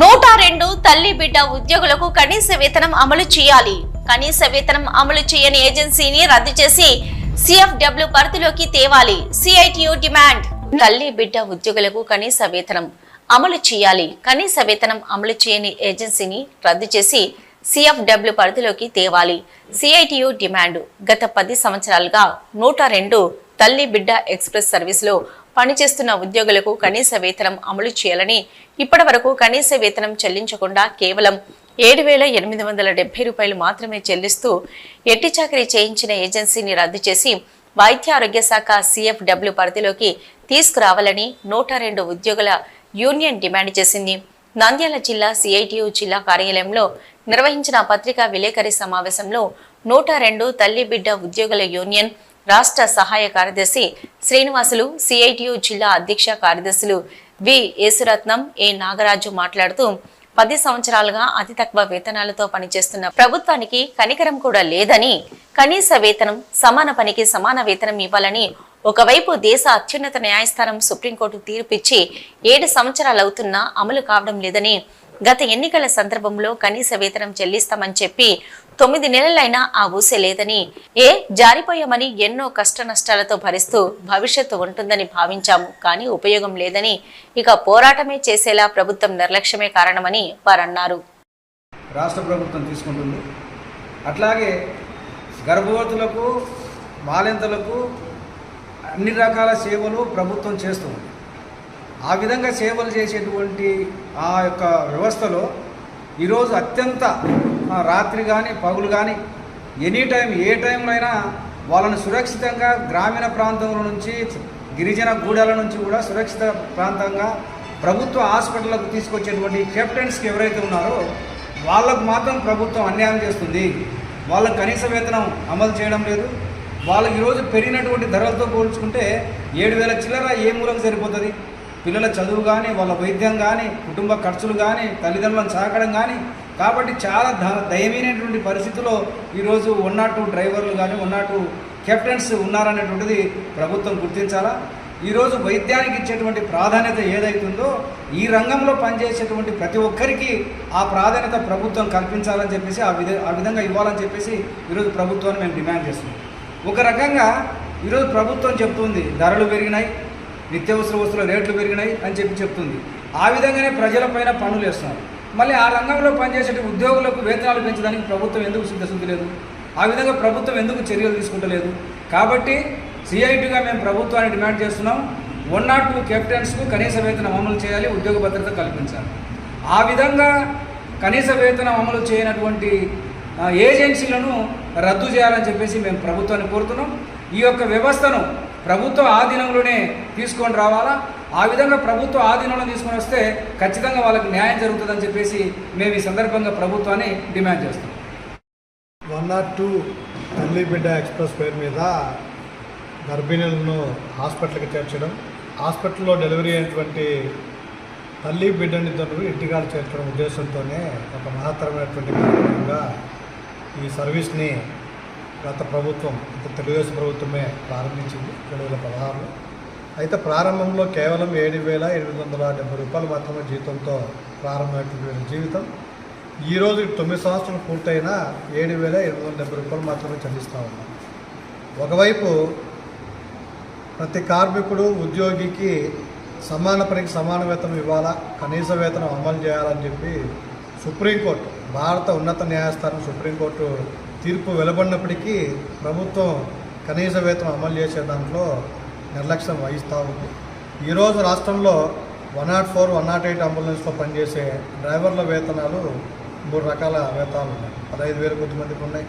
102 తల్లి బిడ్డ ఉద్యోగులకు కనీస వేతనం అమలు చేయాలి. కనీస వేతనం అమలు చేయని ఏజెన్సీని రద్దు చేసి CFW పరిధిలోకి తేవాలి. CITU demand. తల్లి బిడ్డ ఉద్యోగులకు కనీస వేతనం అమలు చేయాలి. కనీస వేతనం అమలు చేయని ఏజెన్సీని రద్దు చేసి CFW పరిధిలోకి తేవాలి. CITU demand. గత 10 సంవత్సరాలుగా 102 తల్లి బిడ్డ ఎక్స్ప్రెస్ సర్వీసులో పనిచేస్తున్న ఉద్యోగులకు కనీస వేతనం అమలు చేయాలని, ఇప్పటి వరకు కనీస వేతనం చెల్లించకుండా కేవలం 7,870 రూపాయలు మాత్రమే చెల్లిస్తూ ఎట్టి చాకరీ చేయించిన ఏజెన్సీని రద్దు చేసి వైద్య ఆరోగ్య శాఖ CFW పరిధిలోకి తీసుకురావాలని 102 ఉద్యోగుల యూనియన్ డిమాండ్ చేసింది. నంద్యాల జిల్లా CITU జిల్లా కార్యాలయంలో నిర్వహించిన పత్రికా విలేకరి సమావేశంలో 102 తల్లి బిడ్డ ఉద్యోగుల యూనియన్ రాష్ట్ర సహాయ కార్యదర్శి శ్రీనివాసులు, CITU జిల్లా అధ్యక్ష కార్యదర్శులు వి యేసురత్నం, ఏ నాగరాజు మాట్లాడుతూ 10 సంవత్సరాలుగా అతి తక్కువ వేతనాలతో పనిచేస్తున్న ప్రభుత్వానికి కనికరం కూడా లేదని, కనీస వేతనం సమాన పనికి సమాన వేతనం ఇవ్వాలని ఒకవైపు దేశ అత్యున్నత న్యాయస్థానం సుప్రీంకోర్టు తీర్పిచ్చి 7 సంవత్సరాలవుతున్నా అమలు కావడం లేదని, గత ఎన్నికల సందర్భంలో కనీస వేతనం చెల్లిస్తామని చెప్పి 9 నెలలైనా ఆ ఊసే లేదని, జారిపోయామని ఎన్నో కష్ట నష్టాలతో భరిస్తూ భవిష్యత్తు ఉంటుందని భావించాము, కానీ ఉపయోగం లేదని, ఇక పోరాటమే చేసేలా ప్రభుత్వం నిర్లక్ష్యమే కారణమని వారన్నారు. రాష్ట్ర ప్రభుత్వం తీసుకుంటుంది. అట్లాగే గర్భవతులకు, బాలింతలకు అన్ని రకాల సేవలు ప్రభుత్వం చేస్తుంది. ఆ విధంగా సేవలు చేసేటువంటి ఆ యొక్క వ్యవస్థలో ఈరోజు అత్యంత రాత్రి కానీ పగులు కానీ ఎనీ టైం ఏ టైంలో అయినా వాళ్ళని సురక్షితంగా గ్రామీణ ప్రాంతంలో నుంచి గిరిజన గూడాల నుంచి కూడా సురక్షిత ప్రాంతంగా ప్రభుత్వ హాస్పిటళ్లకు తీసుకొచ్చేటువంటి కెప్టెన్స్కి ఎవరైతే ఉన్నారో వాళ్ళకు మాత్రం ప్రభుత్వం అన్యాయం చేస్తుంది. వాళ్ళకు కనీస వేతనం అమలు చేయడం లేదు. వాళ్ళకి ఈరోజు పెరిగినటువంటి ధరలతో పోల్చుకుంటే 7,000 చిల్లర ఏ మూలకు సరిపోతుంది? పిల్లల చదువు కానీ, వాళ్ళ వైద్యం కానీ, కుటుంబ ఖర్చులు కానీ, తల్లిదండ్రులను సాకడం కానీ. కాబట్టి చాలా దయమైనటువంటి పరిస్థితుల్లో ఈరోజు 102 డ్రైవర్లు కానీ 102 కెప్టెన్స్ ఉన్నారనేటువంటిది ప్రభుత్వం గుర్తించాలా. ఈరోజు వైద్యానికి ఇచ్చేటువంటి ప్రాధాన్యత ఏదైతుందో ఈ రంగంలో పనిచేసేటువంటి ప్రతి ఒక్కరికి ఆ ప్రాధాన్యత ప్రభుత్వం కల్పించాలని చెప్పేసి ఆ విధంగా ఇవ్వాలని చెప్పేసి ఈరోజు ప్రభుత్వాన్ని మేము డిమాండ్ చేస్తున్నాం. ఒక రకంగా ఈరోజు ప్రభుత్వం చెప్తుంది ధరలు పెరిగినాయి, నిత్యావసర వస్తువుల రేట్లు పెరిగినాయి అని చెప్తుంది. ఆ విధంగానే ప్రజలపైన పన్నులు వేస్తున్నారు. మళ్ళీ ఆ రంగంలో పనిచేసే ఉద్యోగులకు వేతనాలు పెంచడానికి ప్రభుత్వం ఎందుకు సిద్ధశుద్ధి లేదు? ఆ విధంగా ప్రభుత్వం ఎందుకు చర్యలు తీసుకుంటలేదు? కాబట్టి CITUగా మేము ప్రభుత్వాన్ని డిమాండ్ చేస్తున్నాం. 102 కెప్టెన్స్కు కనీస వేతనం అమలు చేయాలి, ఉద్యోగ భద్రత కల్పించాలి. ఆ విధంగా కనీస వేతనం అమలు చేయనటువంటి ఏజెన్సీలను రద్దు చేయాలని చెప్పేసి మేము ప్రభుత్వాన్ని కోరుతున్నాం. ఈ యొక్క వ్యవస్థను ప్రభుత్వ ఆధీనంలోనే తీసుకొని రావాలా. ఆ విధంగా ప్రభుత్వ ఆధీనంలో తీసుకొని వస్తే ఖచ్చితంగా వాళ్ళకి న్యాయం జరుగుతుందని చెప్పేసి మేము ఈ సందర్భంగా ప్రభుత్వాన్ని డిమాండ్ చేస్తాం. 102 తల్లి బిడ్డ ఎక్స్ప్రెస్ పేరు మీద గర్భిణులను హాస్పిటల్కి చేర్చడం, హాస్పిటల్లో డెలివరీ అయినటువంటి తల్లి బిడ్డనిద్దరు ఇంటికాడ చేర్చడం ఉద్దేశంతోనే ఒక మహత్తరమైనటువంటి కార్యక్రమంగా ఈ సర్వీస్ని గత ప్రభుత్వం, తెలుగుదేశం ప్రభుత్వమే ప్రారంభించింది 2016లో. అయితే ప్రారంభంలో కేవలం 7,870 రూపాయలు మాత్రమే జీతంతో ప్రారంభమైనటువంటి జీవితం ఈరోజు 9 సంవత్సరాలు పూర్తయిన 7,870 రూపాయలు మాత్రమే చెల్లిస్తూ ఉన్నాం. ఒకవైపు ప్రతి కార్మికుడు, ఉద్యోగికి సమాన పనికి సమాన వేతనం ఇవ్వాలా, కనీస వేతనం అమలు చేయాలని చెప్పి సుప్రీంకోర్టు, భారత ఉన్నత న్యాయస్థానం సుప్రీంకోర్టు తీర్పు వెలువడినప్పటికీ ప్రభుత్వం కనీస వేతనం అమలు చేసే దాంట్లో నిర్లక్ష్యం వహిస్తూ ఉంది. ఈరోజు రాష్ట్రంలో 104, 108 అంబులెన్స్లో పనిచేసే డ్రైవర్ల వేతనాలు 3 రకాల వేతనాలు ఉన్నాయి. 15,000 కొద్దిమందికి ఉన్నాయి,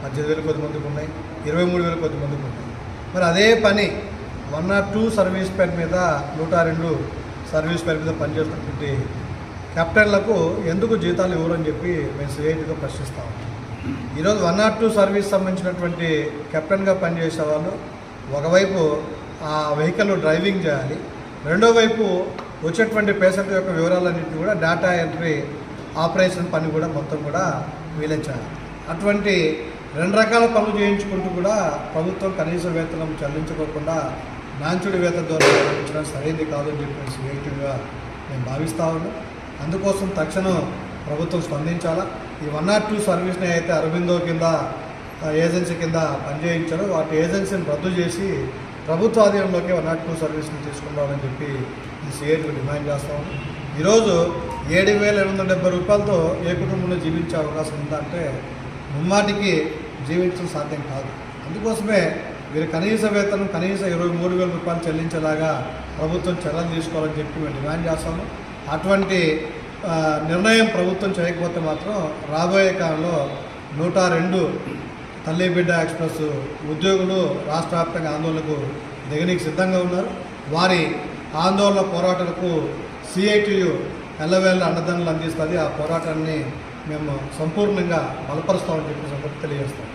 18,000 కొద్దిమందికి ఉన్నాయి, 23,000 కొద్దిమందికి ఉన్నాయి. మరి అదే పని 102 సర్వీస్ పేరు మీద 102 సర్వీస్ పేరు మీద పనిచేస్తున్నటువంటి కెప్టెన్లకు ఎందుకు జీతాలు ఇవ్వరని చెప్పి మేము CITUగా ప్రశ్నిస్తూ ఉన్నాం. ఈరోజు 102 సర్వీస్ సంబంధించినటువంటి కెప్టెన్గా పనిచేసే వాళ్ళు ఒకవైపు ఆ వెహికల్ డ్రైవింగ్ చేయాలి, రెండో వైపు వచ్చేటువంటి పేషెంట్ యొక్క వివరాలన్నింటినీ కూడా డేటా ఎంట్రీ ఆపరేషన్ పని కూడా మొత్తం కూడా వీలించాలి. అటువంటి 2 రకాల పనులు చేయించుకుంటూ కూడా ప్రభుత్వం కనీస వేతనం చెల్లించుకోకుండా నాంచుడి వేతన ద్వారా చెల్లించడం సరైనది కాదని చెప్పి CITUగా మేము భావిస్తూ ఉన్నాం. అందుకోసం తక్షణం ప్రభుత్వం స్పందించాలా. ఈ 102 సర్వీస్ని అయితే అరబిందో కింద ఏజెన్సీ కింద పనిచేయించారో వాటి ఏజెన్సీని రద్దు చేసి ప్రభుత్వ ఆధీనంలోకి 102 సర్వీస్ని తీసుకుందామని చెప్పి ఈ సిఐటికి డిమాండ్ చేస్తాము. ఈరోజు 7,870 రూపాయలతో ఏ కుటుంబంలో జీవించే అవకాశం ఉందంటే ముమ్మాటికి జీవించడం సాధ్యం కాదు. అందుకోసమే వీరి కనీస వేతనం కనీస 23,000 రూపాయలు చెల్లించేలాగా ప్రభుత్వం చర్యలు తీసుకోవాలని చెప్పి మేము డిమాండ్ చేస్తాము. అటువంటి నిర్ణయం ప్రభుత్వం చేయకపోతే మాత్రం రాబోయే కాలంలో 102 తల్లి బిడ్డ ఎక్స్ప్రెస్ ఉద్యోగులు రాష్ట్ర వ్యాప్తంగా ఆందోళనకు దిగనీకి సిద్ధంగా ఉన్నారు. వారి ఆందోళన పోరాటాలకు సిఐటియు ఎల్లవేళ అండదండలు అందిస్తుంది. ఆ పోరాటాన్ని మేము సంపూర్ణంగా బలపరుస్తామని చెప్పి తెలియజేస్తాం.